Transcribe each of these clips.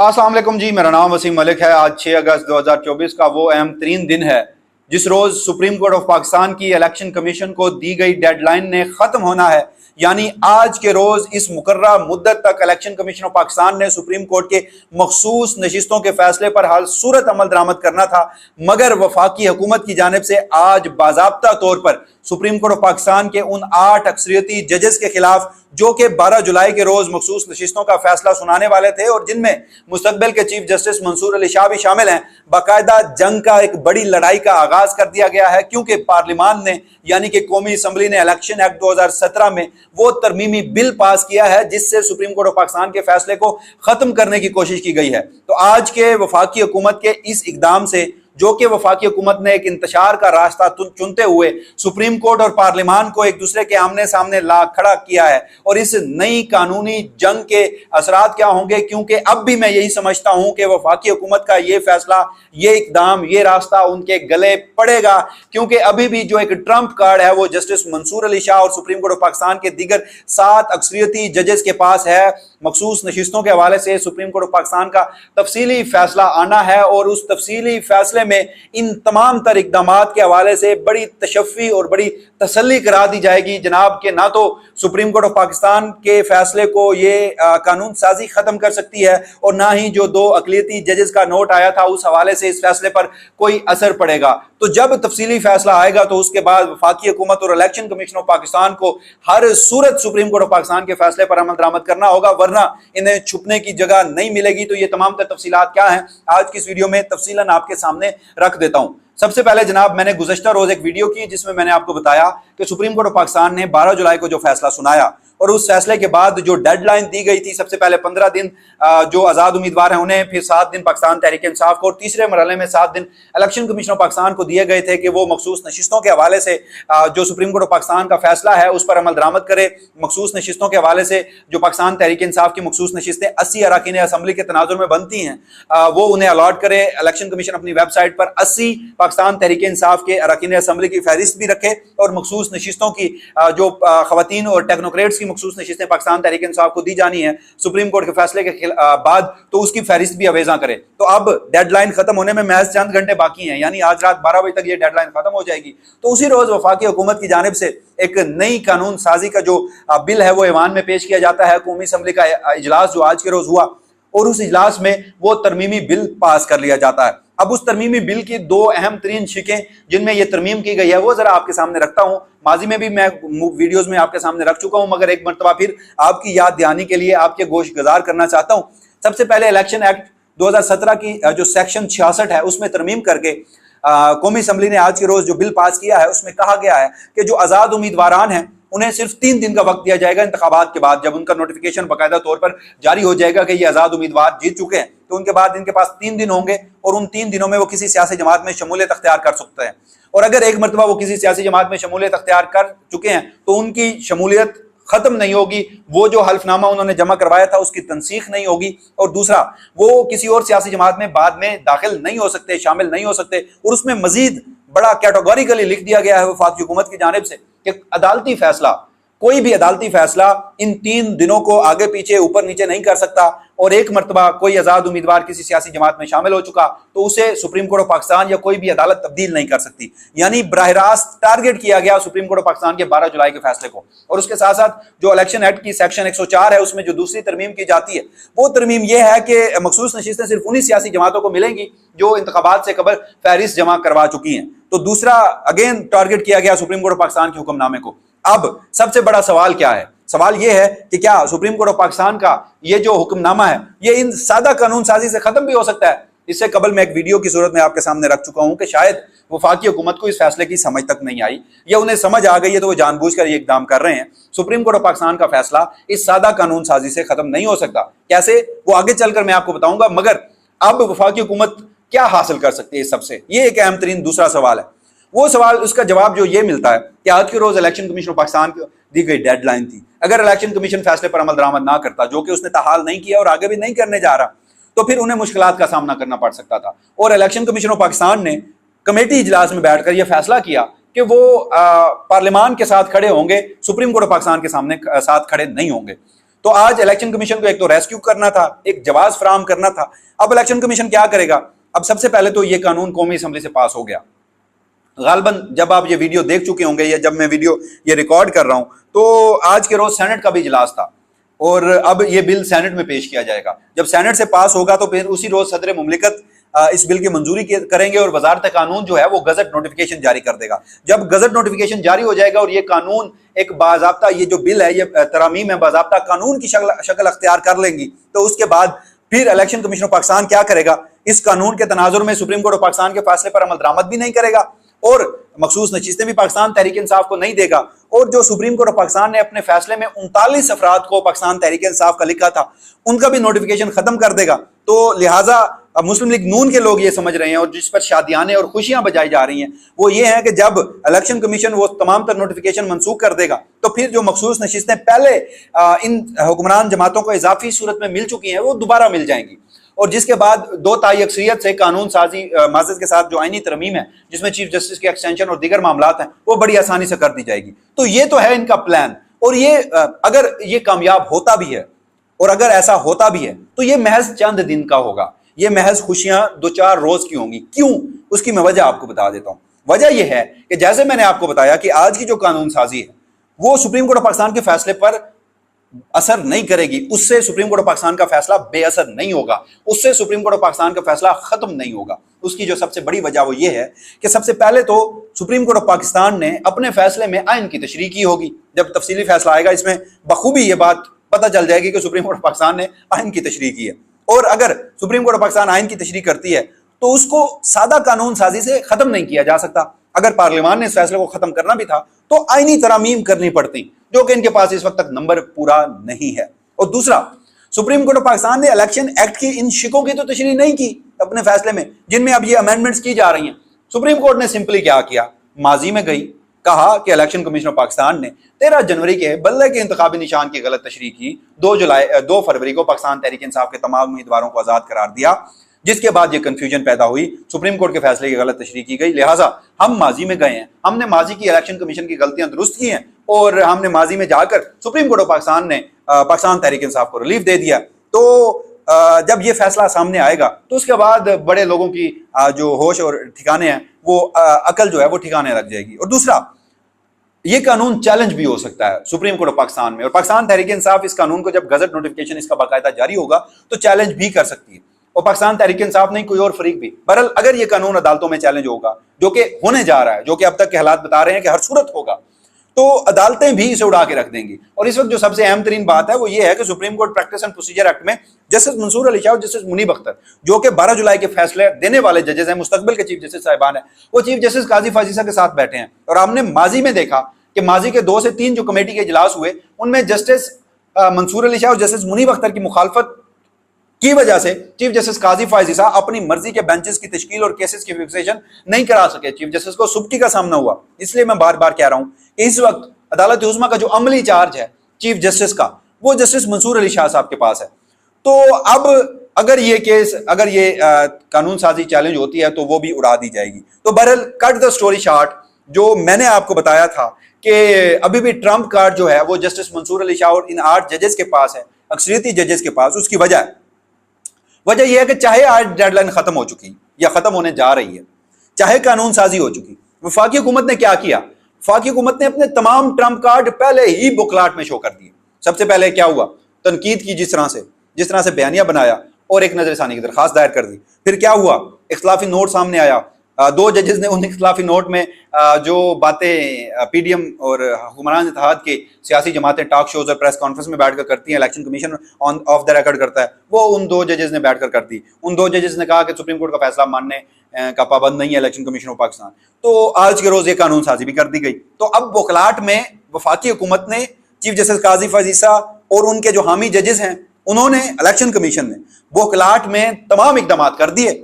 अस्सलाम वालेकुम जी, मेरा नाम वसीम मलिक है। आज 6 अगस्त 2024 का वो अहम तरीन दिन है जिस रोज सुप्रीम कोर्ट ऑफ पाकिस्तान की इलेक्शन कमीशन को दी गई डेडलाइन ने खत्म होना है। यानी आज के रोज इस मुकर्ररा मुद्दत तक इलेक्शन कमीशन ऑफ पाकिस्तान ने सुप्रीम कोर्ट के मखसूस नशिस्तों के फैसले पर हाल सूरत अमल दरामद करना था, मगर वफाकी हुकूमत की जानिब से आज बाज़ाब्ता तौर पर सुप्रीम कोर्ट ऑफ पाकिस्तान के उन 8 अक्सरियती जजेस के खिलाफ जो कि 12 जुलाई के रोज मखसूस नशिस्तों का फैसला सुनाने वाले थे और जिनमें मुस्तकबिल के चीफ जस्टिस मंसूर अली शाह भी शामिल हैं, बाकायदा जंग का एक बड़ी लड़ाई का आगाज कर दिया गया है। क्योंकि पार्लियामान ने यानी कि कौमी असम्बली ने इलेक्शन एक्ट 2017 में वो तरमीमी बिल पास किया है जिससे सुप्रीम कोर्ट ऑफ पाकिस्तान के फैसले को खत्म करने की कोशिश की गई है। तो आज के वफाकी हुकूमत के इस इकदाम से, जो कि वफाकी हुकूमत ने एक इंतशार का रास्ता चुनते हुए सुप्रीम कोर्ट और पार्लियामान को एक दूसरे के आमने सामने ला खड़ा किया है, और इस नई कानूनी जंग के असरात क्या होंगे, क्योंकि अब भी मैं यही समझता हूं कि वफाकी हुकूमत का ये फैसला, ये इकदाम, ये रास्ता उनके गले पड़ेगा। क्योंकि अभी भी जो एक ट्रंप कार्ड है वो जस्टिस मंसूर अली शाह और सुप्रीम कोर्ट ऑफ पाकिस्तान के दीगर 7 अक्सरियती जजेस के पास है। मखसूस नशिस्तों के हवाले से सुप्रीम कोर्ट ऑफ पाकिस्तान का तफसीली फैसला आना है और उस तफसीली फैसले में इन तमाम तर इकदामात के हवाले से बड़ी तशफ़ी और बड़ी तसल्ली करा दी जाएगी जनाब के ना तो सुप्रीम कोर्ट ऑफ पाकिस्तान के फैसले को ये कानून साजी खत्म कर सकती है और ना ही जो 2 अक़लियती जजेस का नोट आया था उस हवाले से इस फैसले पर कोई असर पड़ेगा। तो जब तफसीली फैसला आएगा तो उसके बाद वफाकी हुकूमत और इलेक्शन कमीशन ऑफ पाकिस्तान को हर सूरत सुप्रीम कोर्ट ऑफ पाकिस्तान के फैसले पर अमल दरामद करना होगा, वरना इन्हें छुपने की जगह नहीं मिलेगी। तो ये तमाम तफसीलात क्या हैं आज की इस वीडियो में तफसीलन आपके सामने रख देता हूं। सबसे पहले जनाब, मैंने गुज़श्ता रोज एक वीडियो की जिसमें मैंने आपको बताया कि सुप्रीम कोर्ट ऑफ पाकिस्तान ने 12 जुलाई को जो फैसला सुनाया और उस फैसले के बाद जो डेडलाइन दी गई थी, सबसे पहले 15 दिन जो आज़ाद उम्मीदवार हैं उन्हें, फिर 7 दिन पाकिस्तान तहरीक इंसाफ को और तीसरे मरहले में 7 दिन इलेक्शन कमीशन ऑफ पाकिस्तान को दिए गए थे कि वो मखसूस नशिस्तों के हवाले से जो सुप्रीम कोर्ट ऑफ पाकिस्तान का फैसला है उस पर अमल दरामद करे। मखसूस नशिस्तों के हवाले से जो पाकिस्तान तहरीक इंसाफ की मखसूस नशिस्तें 80 अरकान असम्बली के तनाजुर में बनती हैं, वो उन्हें अलॉट करे। इलेक्शन कमीशन अपनी वेबसाइट पर 80 पाकिस्तान तहरीक इंसाफ के अरकान असम्बली की फहरिस्त भी रखे और मखसूस नशिस्तों की जो खवातीन और टेक्नोक्रेट्स की मखसूस नशिस्तें पाकिस्तान तहरीक इंसाफ को दी जानी है सुप्रीम कोर्ट के फैसले के बाद, तो उसकी फहरिस्त भी अवेजा करे। तो अब डेडलाइन खत्म होने में महज चंद घंटे बाकी हैं, यानी आज रात 12 बजे तक ये डेडलाइन खत्म हो जाएगी। तो उसी रोज वफाकी हुकूमत की जानिब से एक नई कानून साजी का जो बिल है वो ऐवान में पेश किया जाता है। कौमी असम्बली का इजलास जो आज के रोज हुआ और उस इजलास में वो तरमीमी बिल पास कर लिया जाता है। अब उस तरमीमी बिल की 2 अहम तरीन शिकें जिनमें यह तरमीम की गई है वो जरा आपके सामने रखता हूं। माजी में भी मैं वीडियोस में आपके सामने रख चुका हूं, मगर एक मरतबा फिर आपकी याद दहानी के लिए आपके गोश गुजार करना चाहता हूं। सबसे पहले इलेक्शन एक्ट 2017 की जो सेक्शन 66 है उसमें तरमीम करके कौमी असम्बली ने आज के रोज जो बिल पास किया है उसमें कहा गया है कि जो आज़ाद उम्मीदवारान हैं उन्हें सिर्फ 3 दिन का वक्त दिया जाएगा इंतखाबात के बाद, जब उनका नोटिफिकेशन बाकायदा तौर पर जारी हो जाएगा कि ये आज़ाद उम्मीदवार जीत चुके हैं, तो उनके बाद इनके पास 3 दिन होंगे और उन 3 दिनों में वो किसी सियासी जमात में शमूलियत अख्तियार कर सकते हैं। और अगर एक मरतबा वो किसी सियासी जमात में शमूलियत अख्तियार कर चुके हैं तो उनकी शमूलियत खत्म नहीं होगी, वो जो हल्फनामा उन्होंने जमा करवाया था उसकी तनसीख नहीं होगी, और दूसरा वो किसी और सियासी जमात में बाद में दाखिल नहीं हो सकते, शामिल नहीं हो सकते। और उसमें मजीद बड़ा कैटेगोरिकली लिख दिया गया है वफाकी हुकूमत की जानिब से कि अदालती फैसला, कोई भी अदालती फैसला इन 3 दिनों को आगे पीछे ऊपर नीचे नहीं कर सकता। और एक मरतबा कोई आज़ाद उम्मीदवार किसी सियासी जमात में शामिल हो चुका तो उसे सुप्रीम कोर्ट ऑफ पाकिस्तान या कोई भी अदालत तब्दील नहीं कर सकती। यानी बराह रास्त टारगेट किया गया सुप्रीम कोर्ट ऑफ पाकिस्तान के 12 जुलाई के फैसले को। और उसके साथ साथ जो इलेक्शन एक्ट की सेक्शन 104 है उसमें जो दूसरी तरमीम की जाती है वो तरमीम यह है कि मखसूस नशिस्तें सिर्फ उन्हीं सियासी जमातों को मिलेंगी जो इंतखाबात से कबल फहरिस्त जमा करवा चुकी हैं। तो दूसरा अगेन टारगेट किया गया सुप्रीम कोर्ट ऑफ पाकिस्तान के हुक्मनामे को। अब सबसे बड़ा सवाल क्या है? सवाल यह है कि क्या सुप्रीम कोर्ट ऑफ पाकिस्तान का ये जो हुक्मनामा है ये इन सादा कानून साजी से खत्म भी हो सकता है? इससे कबल मैं एक वीडियो की सूरत में आपके सामने रख चुका हूं कि शायद वफाकी हुकूमत को इस फैसले की समझ तक नहीं आई या उन्हें समझ आ गई है तो वो जानबूझकर ये इकदाम कर रहे हैं। सुप्रीम कोर्ट ऑफ पाकिस्तान का फैसला इस सादा कानून साजी से खत्म नहीं हो सकता। कैसे, वो आगे चलकर मैं आपको बताऊंगा। मगर अब वफाकी हुकूमत क्या हासिल कर सकती है इस सबसे, ये एक अहम तरीन दूसरा सवाल है। वो सवाल, उसका जवाब जो ये मिलता है कि आज के रोज इलेक्शन कमीशन ऑफ पाकिस्तान को दी गई डेडलाइन थी। अगर इलेक्शन कमीशन फैसले पर अमल दरामद ना करता, जो कि उसने ताहाल नहीं किया और आगे भी नहीं करने जा रहा, तो फिर उन्हें मुश्किलात का सामना करना पड़ सकता था। और इलेक्शन कमीशन ऑफ पाकिस्तान ने कमेटी इजलास में बैठकर यह फैसला किया कि वो पार्लियामान के साथ खड़े होंगे, सुप्रीम कोर्ट ऑफ पाकिस्तान के सामने साथ खड़े नहीं होंगे। तो आज इलेक्शन कमीशन को एक तो रेस्क्यू करना था, एक जवाब फराहम करना था। अब इलेक्शन कमीशन क्या करेगा? अब सबसे पहले तो ये कानून कौमी असम्बली से पास हो गया। गालबन जब आप ये वीडियो देख चुके होंगे या जब मैं वीडियो ये रिकॉर्ड कर रहा हूं, तो आज के रोज सेनेट का भी इजलास था और अब ये बिल सेनेट में पेश किया जाएगा। जब सेनेट से पास होगा तो फिर उसी रोज सदर मुमलिकत इस बिल की मंजूरी करेंगे और वजारत कानून जो है वो गजट नोटिफिकेशन जारी कर देगा। जब गजट नोटिफिकेशन जारी हो जाएगा और ये कानून एक बाज़ाब्ता, ये जो बिल है, ये तरामीम है, बाज़ाब्ता कानून की शक्ल अख्तियार कर लेंगी, तो उसके बाद फिर इलेक्शन कमीशन ऑफ पाकिस्तान क्या करेगा? इस कानून के तनाजुर में सुप्रीम कोर्ट ऑफ पाकिस्तान के फैसले पर अमल दरामद भी नहीं करेगा और मखसूस नशीस्तें भी पाकिस्तान तहरीक इंसाफ को नहीं देगा। और जो सुप्रीम कोर्ट ऑफ पाकिस्तान ने अपने फैसले में 39 अफराद को पाकिस्तान तहरीक इंसाफ का लिखा था, उनका भी नोटिफिकेशन खत्म कर देगा। तो लिहाजा अब मुस्लिम लीग नून के लोग ये समझ रहे हैं और जिस पर शादियाने और खुशियां बजाई जा रही हैं वो ये है कि जब इलेक्शन कमीशन वो तमाम तर नोटिफिकेशन मनसूख कर देगा तो फिर जो मखसूस नशिस्तें पहले इन हुक्मरान जमातों को इजाफी सूरत में मिल चुकी हैं वो दोबारा मिल जाएंगी और जिसके बाद 2 ताई अक्सरियत से कानून साजी माज़द के साथ जो आईनी तरमीम है जिसमें चीफ जस्टिस की एक्सटेंशन और दीगर मामलात हैं वो बड़ी आसानी से कर दी जाएगी। तो ये तो है इनका प्लान और ये अगर ये कामयाब होता भी है और अगर ऐसा होता भी है तो ये महज चंद दिन का होगा, ये महज खुशियां 2-4 रोज की होंगी। क्यों? उसकी मैं वजह आपको बता देता हूं। वजह यह है कि जैसे मैंने आपको बताया कि आज की जो कानून साजी है वो सुप्रीम कोर्ट ऑफ पाकिस्तान के फैसले पर असर नहीं करेगी, उससे सुप्रीम कोर्ट ऑफ पाकिस्तान का फैसला बेअसर नहीं होगा, उससे सुप्रीम कोर्ट ऑफ पाकिस्तान का फैसला खत्म नहीं होगा। उसकी जो सबसे बड़ी वजह वो ये है कि सबसे पहले तो सुप्रीम कोर्ट ऑफ पाकिस्तान ने अपने फैसले में आइन की तशरीह की होगी। जब तफसीली फैसला आएगा इसमें बखूबी ये बात पता चल जाएगी कि सुप्रीम कोर्ट ऑफ पाकिस्तान ने आइन की तशरीह की है और अगर सुप्रीम कोर्ट ऑफ पाकिस्तान आइन की तशरीह करती है तो उसको सादा कानून साजी से खत्म नहीं किया जा सकता। अगर पार्लियामान ने इस फैसले को खत्म करना भी था तो आईनी तरामीम करनी पड़ती, जो कि इनके पास इस वक्त तक नंबर पूरा नहीं है। और दूसरा, सुप्रीम कोर्ट ऑफ पाकिस्तान ने इलेक्शन एक्ट की इन शिकों की तो तशरीह नहीं की अपने फैसले में जिनमें अब ये अमेंडमेंट्स की जा रही हैं। सुप्रीम कोर्ट ने सिंपली क्या किया? माजी में गई, कहा कि इलेक्शन कमीशन ऑफ पाकिस्तान ने 13 जनवरी के बल्ले के इंतखाबी निशान की गलत तशरीह की, 2 फरवरी को पाकिस्तान तहरीक इंसाफ के तमाम उम्मीदवारों को आजाद करार दिया, जिसके बाद ये कंफ्यूजन पैदा हुई, सुप्रीम कोर्ट के फैसले की गलत तशरीह की गई, लिहाजा हम माजी में गए हैं, हमने माजी की इलेक्शन कमीशन की गलतियां दुरुस्त की हैं और हमने माजी में जाकर सुप्रीम कोर्ट ऑफ पाकिस्तान ने पाकिस्तान तहरीक इंसाफ को रिलीफ दे दिया। तो जब ये फैसला सामने आएगा तो उसके बाद बड़े लोगों की जो होश और ठिकाने हैं वो अकल जो है वो ठिकाने लग जाएगी। और दूसरा, ये कानून चैलेंज भी हो सकता है सुप्रीम कोर्ट ऑफ पाकिस्तान में और पाकिस्तान तहरीक इंसाफ इस कानून को जब गजट नोटिफिकेशन इसका बाकायदा जारी होगा तो चैलेंज भी कर सकती है और पाकिस्तान तहरीक इंसाफ नहीं कोई और फरीक भी। बहरहाल अगर ये कानून अदालतों में चैलेंज होगा, जो कि होने जा रहा है, जो कि अब तक के हालात बता रहे हैं कि हर सूरत होगा, तो अदालतें भी इसे उड़ा के रख देंगी। और इस वक्त जो सबसे अहम तरीन बात है वो ये है कि supreme court practice and procedure act में जस्टिस मंसूर अली शाह और जस्टिस मुनीब अख्तर, जो कि 12 जुलाई के फैसले देने वाले जजेस हैं, मुस्तकबिल के चीफ जस्टिस साहिबान है, वो चीफ जस्टिस काजी फाजीसा के साथ बैठे हैं। और हमने माजी में देखा कि माजी के 2 से 3 जो कमेटी के इजलास हुए उनमें जस्टिस मंसूर अली शाह और जस्टिस मुनीब अख्तर की मुखालफत की वजह से चीफ जस्टिस काजी फाजीसा अपनी मर्जी के बेंचेस की तश्कील और केसेस की फिक्सेशन नहीं करा सके। चीफ जस्टिस को सुबकी का सामना हुआ। इसलिए मैं बार बार कह रहा हूं कि इस वक्त अदालत उज़्मा का जो अमली चार्ज है चीफ जस्टिस का, वो जस्टिस मंसूर अली शाह साहब के पास है। तो अब अगर ये केस, अगर ये कानून साजी चैलेंज होती है तो वो भी उड़ा दी जाएगी। तो बहरहाल कट द स्टोरी शॉर्ट, जो मैंने आपको बताया था कि अभी भी ट्रंप कार्ड जो है वो जस्टिस मंसूर अली शाह और इन 8 जजेस के पास है, अक्सरियती जजेस के पास। उसकी वजह यह है कि चाहे आज डेडलाइन खत्म हो चुकी या खत्म होने जा रही है, चाहे कानून साजी हो चुकी, वफाकी हुकूमत ने क्या किया? वफाकी हुकूमत ने अपने तमाम ट्रंप कार्ड पहले ही बुकलाट में शो कर दिए। सबसे पहले क्या हुआ? तनकीद की, जिस तरह से बयानिया बनाया और एक नजरसानी की दरखास्त दायर कर दी। फिर क्या हुआ? इख्तलाफी नोट सामने आया। 2 जजेस ने उन इख्तलाफी नोट में जो बातें पीडीएम और हुक्मरान इत्तेहाद के सियासी जमातें टॉक शोज और प्रेस कॉन्फ्रेंस में बैठकर करती हैं, election commission on off the record करता है, वो उन 2 जजेस ने बैठकर कर दी। उन 2 जजेस ने कहा कि सुप्रीम कोर्ट का फैसला मानने का पाबंद नहीं है इलेक्शन कमीशन ऑफ पाकिस्तान। तो आज के रोज ये कानून साजी भी कर दी गई। तो अब बुकलाट में वफाकी हुकूमत ने, चीफ जस्टिस काजी फाजीसा और उनके जो हामी जजेस हैं, उन्होंने, इलेक्शन कमीशन ने बुकलाट में तमाम इकदाम कर दिए।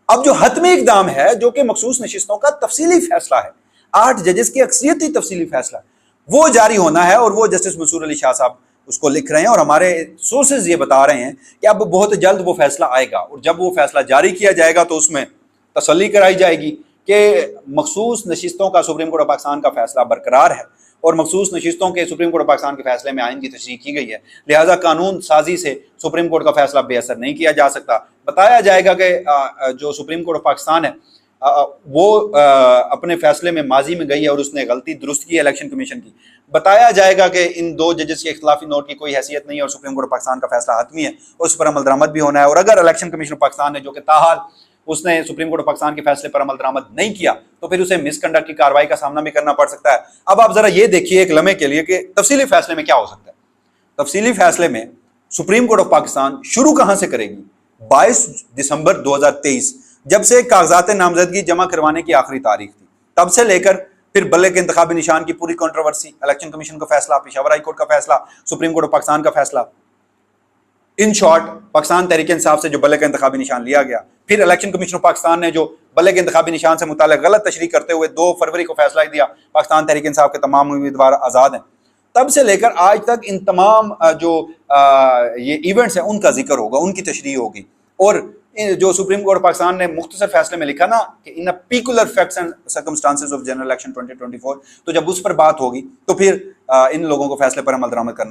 अब जो हतमी इकदाम है, जो कि मखसूस नशिस्तों का तफसीली फैसला है, 8 जजेस की अक्सरियती तफसीली फैसला, वो जारी होना है और वो जस्टिस मंसूर अली शाह साहब उसको लिख रहे हैं। और हमारे सोर्सेज ये बता रहे हैं कि अब बहुत जल्द वो फैसला आएगा और जब वो फैसला जारी किया जाएगा तो उसमें तसल्ली कराई जाएगी कि मखसूस नशिस्तों का सुप्रीम कोर्ट ऑफ पाकिस्तान का फैसला बरकरार है और मखसूस नशिस्तों के सुप्रीम कोर्ट ऑफ पाकिस्तान के फैसले में आइन की तशरीह की गई है। लिहाजा कानून साजी से सुप्रीम कोर्ट का फैसला बेअसर नहीं किया जा सकता। बताया जाएगा कि जो सुप्रीम कोर्ट ऑफ पाकिस्तान है वो अपने फैसले में माजी में गई है और उसने गलती दुरुस्त की इलेक्शन कमीशन की। बताया जाएगा कि इन दो जजेस के इख्तिलाफी नोट की कोई हैसियत नहीं है और सुप्रीम कोर्ट ऑफ पाकिस्तान का फैसला हतमी है, उस पर अमल दरामद भी होना है। और अगर इलेक्शन कमीशन ऑफ पाकिस्तान ने, जो कि ताहाल उसने सुप्रीम कोर्ट ऑफ पाकिस्तान के फैसले पर अमल दरामद नहीं किया, तो फिर उसे मिसकंडक्ट की कार्रवाई का सामना भी करना पड़ सकता है। अब आप जरा ये देखिए एक लम्हे के लिए कि तफसीली फैसले में क्या हो सकता है। तफसीली फैसले में सुप्रीम कोर्ट ऑफ पाकिस्तान शुरू कहां से करेगी? 22 दिसंबर 2023, जब से कागजात नामजदगी जमा करवाने की आखिरी तारीख थी, तब से लेकर फिर बल्ले के इंतखाबी निशान की पूरी कंट्रोवर्सी, इलेक्शन कमीशन का फैसला, पेशावर हाई कोर्ट का फैसला, सुप्रीम कोर्ट ऑफ पाकिस्तान का फैसला, इन शॉर्ट पाकिस्तान तहरीक इंसाफ से जो बल्ले का इंतखाबी निशान लिया गया, फिर इलेक्शन कमीशन ऑफ पाकिस्तान ने जो बल्ले के इंतखाबी निशान से मुताल्लिक गलत तशरीह करते हुए 2 फरवरी को फैसला दिया पाकिस्तान तहरीक इंसाफ के तमाम उम्मीदवार आज़ाद हैं, तब से लेकर आज तक इन तमाम जो ये इवेंट्स हैं उनका जिक्र होगा, उनकी तशरीह होगी। और जो सुप्रीम कोर्ट पाकिस्तान ने मुख्तसर फैसले में लिखा ना कि in peculiar facts and circumstances of general election 2024, तो जब उस पर बात होगी तो फिर इन लोगों को फैसले पर अमल दरामद करना